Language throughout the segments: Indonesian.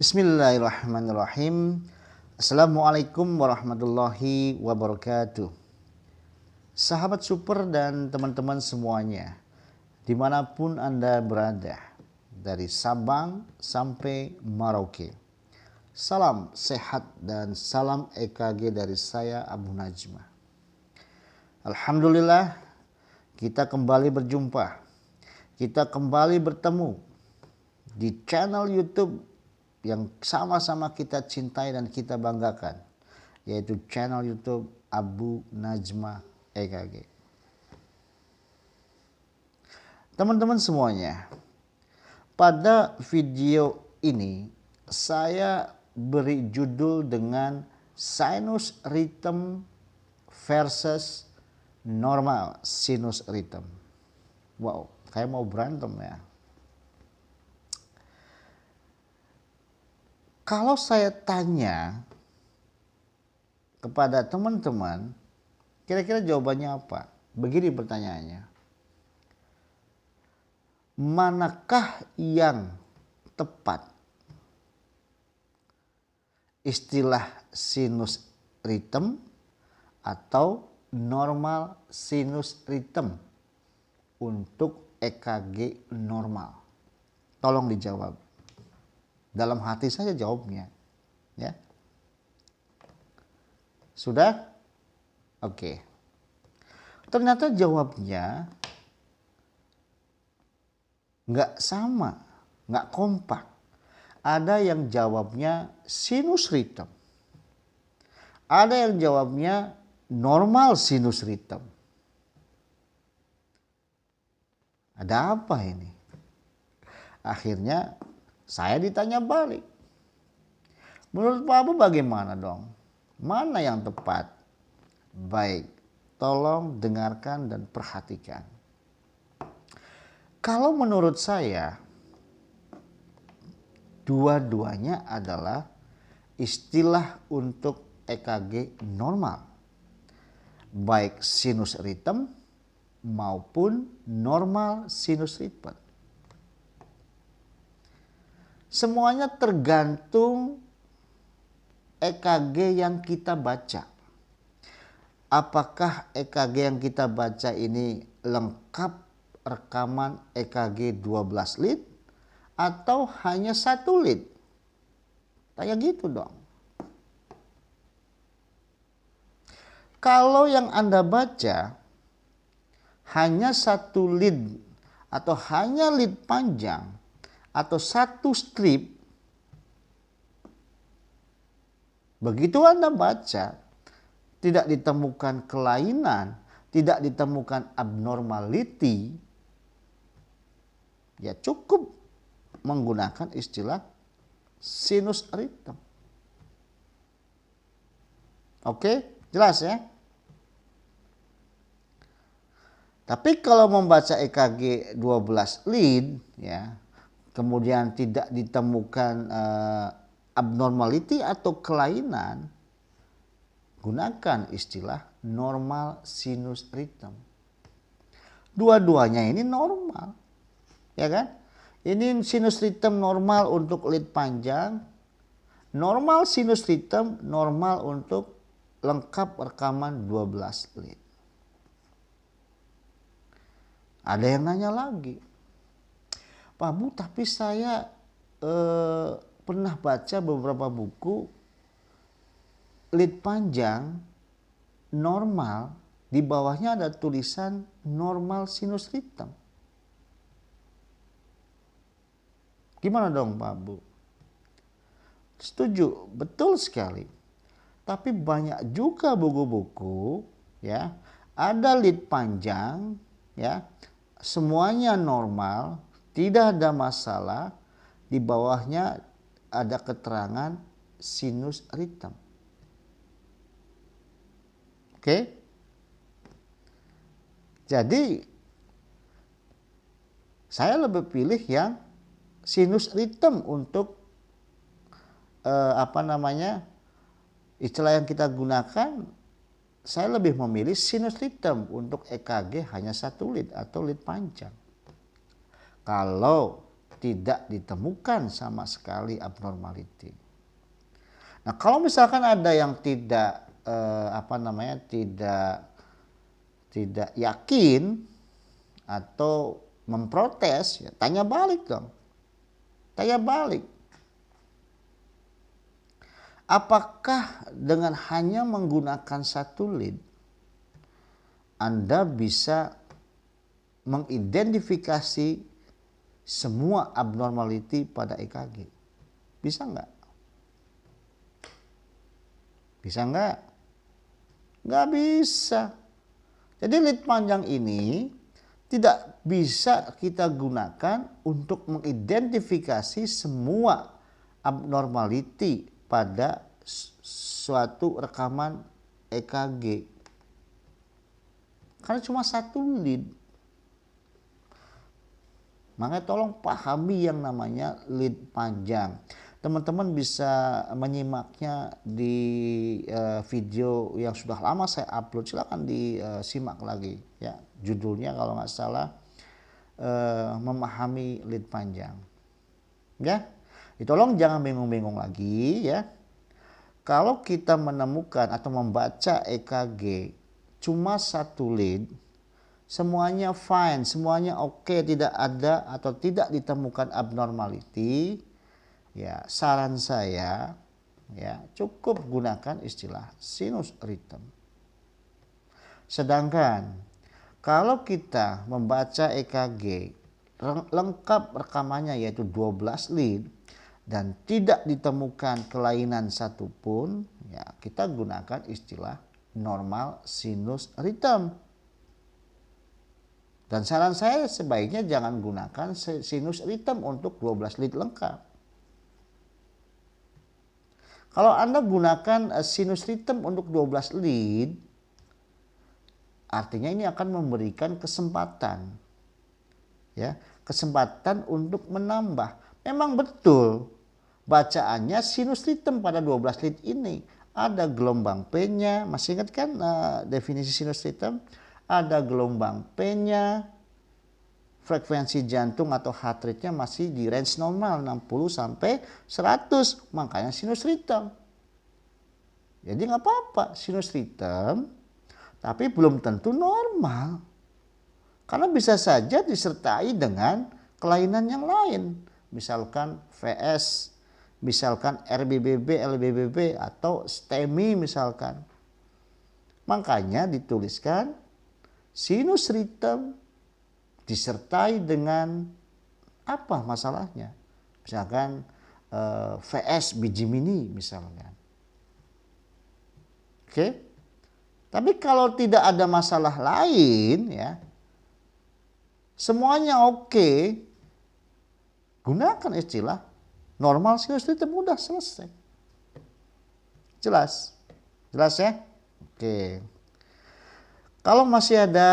Bismillahirrahmanirrahim. Assalamualaikum warahmatullahi wabarakatuh. Sahabat super dan teman-teman semuanya, dimanapun Anda berada, dari Sabang sampai Merauke. Salam sehat dan salam EKG dari saya Abu Najma. Alhamdulillah kita kembali berjumpa. Kita kembali bertemu di channel YouTube yang sama-sama kita cintai dan kita banggakan, yaitu channel YouTube Abu Najma EKG. Teman-teman semuanya, pada video ini saya beri judul dengan sinus rhythm versus normal sinus rhythm. Wow, kayak mau berantem ya. Kalau saya tanya kepada teman-teman, kira-kira jawabannya apa? Begini pertanyaannya. Manakah yang tepat? Istilah sinus rhythm atau normal sinus rhythm untuk EKG normal? Tolong dijawab. Dalam hati saja jawabnya, ya. Sudah? Oke. Ternyata jawabnya nggak sama, nggak kompak. Ada yang jawabnya sinus rhythm. Ada yang jawabnya normal sinus rhythm. Ada apa ini? Akhirnya saya ditanya balik. Menurut Pak Abu bagaimana dong? Mana yang tepat? Baik, tolong dengarkan dan perhatikan. Kalau menurut saya, dua-duanya adalah istilah untuk EKG normal. Baik sinus rhythm maupun normal sinus rhythm. Semuanya tergantung EKG yang kita baca. Apakah EKG yang kita baca ini lengkap rekaman EKG 12 lead atau hanya 1 lead? Kayak gitu dong. Kalau yang Anda baca hanya 1 lead atau hanya lead panjang atau 1 strip, begitu Anda baca tidak ditemukan kelainan, tidak ditemukan abnormality, ya cukup menggunakan istilah sinus rhythm. Oke, jelas ya? Tapi kalau membaca EKG 12 lead, ya, kemudian tidak ditemukan abnormality atau kelainan, gunakan istilah normal sinus rhythm. Dua-duanya ini normal, ya kan? Ini sinus rhythm normal untuk lead panjang, normal sinus rhythm normal untuk lengkap rekaman 12 lead. Ada yang nanya lagi, Pak Bu, tapi saya pernah baca beberapa buku lead panjang normal, di bawahnya ada tulisan normal sinus rhythm. Gimana dong Pak Bu? Setuju, betul sekali. Tapi banyak juga buku-buku, ya, ada lead panjang, ya, semuanya normal, tidak ada masalah, di bawahnya ada keterangan sinus rhythm. Oke? Jadi saya lebih pilih yang sinus rhythm untuk istilah yang kita gunakan. Saya lebih memilih sinus rhythm untuk EKG hanya 1 lead atau lead panjang. Kalau tidak ditemukan sama sekali abnormality. Nah, kalau misalkan ada yang tidak tidak yakin atau memprotes, ya tanya balik dong. Tanya balik. Apakah dengan hanya menggunakan satu lead Anda bisa mengidentifikasi semua abnormality pada EKG? Bisa nggak? Bisa nggak? Nggak bisa. Jadi lead panjang ini tidak bisa kita gunakan untuk mengidentifikasi semua abnormality pada suatu rekaman EKG. Karena cuma satu lead. Makanya tolong pahami yang namanya lead panjang. Teman-teman bisa menyimaknya di video yang sudah lama saya upload. Silakan disimak lagi ya. Judulnya kalau nggak salah memahami lead panjang. Ya, tolong jangan bingung-bingung lagi ya. Kalau kita menemukan atau membaca EKG cuma satu lead, semuanya fine, semuanya oke, tidak ada atau tidak ditemukan abnormality, ya saran saya ya cukup gunakan istilah sinus rhythm. Sedangkan kalau kita membaca EKG lengkap rekamannya yaitu 12 lead dan tidak ditemukan kelainan satupun, ya kita gunakan istilah normal sinus rhythm. Dan saran saya sebaiknya jangan gunakan sinus rhythm untuk 12 lead lengkap. Kalau Anda gunakan sinus rhythm untuk 12 lead, artinya ini akan memberikan kesempatan. Ya, kesempatan untuk menambah. Memang betul bacaannya sinus rhythm pada 12 lead ini. Ada gelombang P-nya, masih ingat kan definisi sinus rhythm? Ada gelombang P-nya, frekuensi jantung atau heart rate-nya masih di range normal 60 sampai 100, makanya sinus rhythm. Jadi nggak apa-apa sinus rhythm, tapi belum tentu normal. Karena bisa saja disertai dengan kelainan yang lain, misalkan VS, misalkan RBBB, LBBB, atau STEMI misalkan. Makanya dituliskan sinus rhythm disertai dengan apa masalahnya? Misalkan VS biji mini misalkan. Oke. Tapi kalau tidak ada masalah lain ya, semuanya oke, gunakan istilah normal sinus rhythm, udah selesai. Jelas? Jelas ya? Oke. Kalau masih ada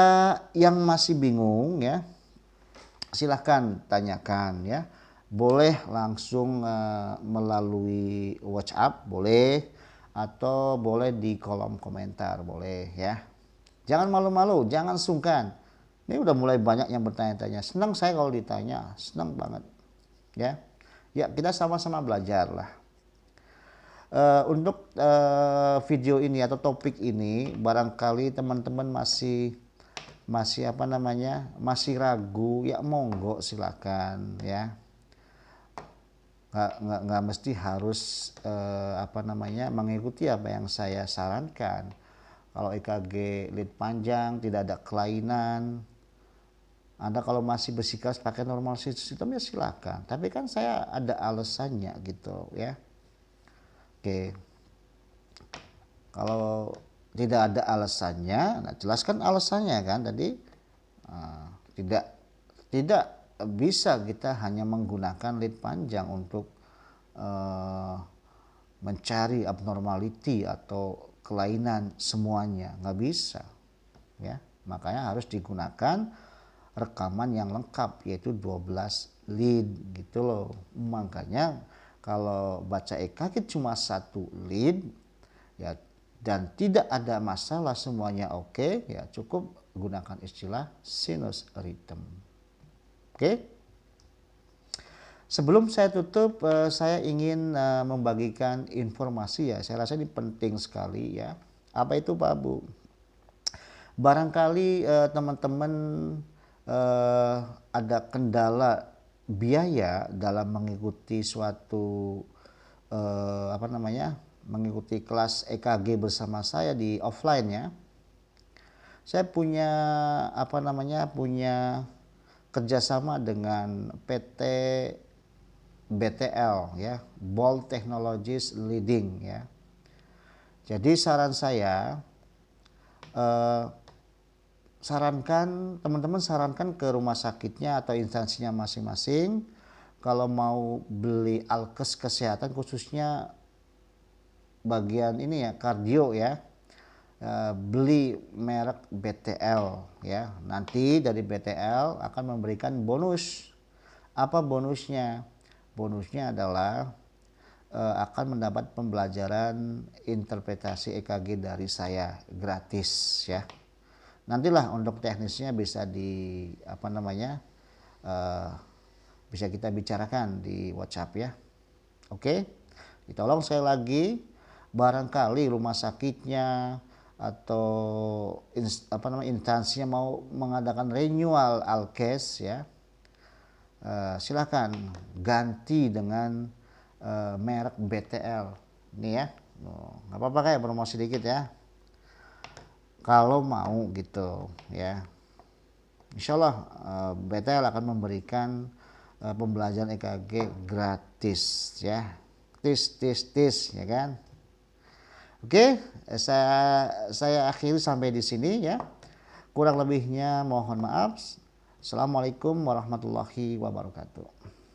yang masih bingung ya, silahkan tanyakan ya. Boleh langsung melalui WhatsApp, boleh, atau boleh di kolom komentar, boleh ya. Jangan malu-malu, jangan sungkan. Ini udah mulai banyak yang bertanya-tanya. Senang saya kalau ditanya, senang banget ya. Ya kita sama-sama belajar lah. Untuk video ini atau topik ini barangkali teman-teman masih masih ragu, ya monggo silakan ya. Nggak mesti harus mengikuti apa yang saya sarankan. Kalau EKG lead panjang tidak ada kelainan, Anda kalau masih bersikeras pakai normal system ya silakan. Tapi kan saya ada alasannya gitu ya. Oke. Kalau tidak ada alasannya, nah jelaskan alasannya kan tadi. Tidak bisa kita hanya menggunakan lead panjang untuk mencari abnormality atau kelainan semuanya, nggak bisa ya. Makanya harus digunakan rekaman yang lengkap yaitu 12 lead gitu loh. Makanya kalau baca EKG cuma satu lead ya dan tidak ada masalah, semuanya oke, ya cukup gunakan istilah sinus rhythm. Oke. Sebelum saya tutup, saya ingin membagikan informasi ya. Saya rasa ini penting sekali ya. Apa itu Pak Bu? Barangkali teman-teman ada kendala biaya dalam mengikuti suatu apa namanya, mengikuti kelas EKG bersama saya di offline ya. Saya punya apa namanya, punya kerjasama dengan PT BTL ya, Bolt Technologies Leading ya. Jadi saran saya, sarankan ke rumah sakitnya atau instansinya masing-masing kalau mau beli alkes kesehatan, khususnya bagian ini ya, kardio ya, beli merek BTL ya. Nanti dari BTL akan memberikan bonus. Apa bonusnya? Bonusnya adalah akan mendapat pembelajaran interpretasi EKG dari saya gratis ya. Nantilah untuk teknisnya bisa di apa namanya, bisa kita bicarakan di WhatsApp ya. Oke, ditolong sekali lagi, barangkali rumah sakitnya atau apa namanya, instansinya mau mengadakan renewal alkes ya, silakan ganti dengan merek BTL nih ya. Nggak apa-apa kayak promosi dikit ya, kalau mau gitu ya. Insya Allah BTL akan memberikan pembelajaran EKG gratis ya, tis ya kan. Oke, saya akhiri sampai di sini ya. Kurang lebihnya mohon maaf. Assalamualaikum warahmatullahi wabarakatuh.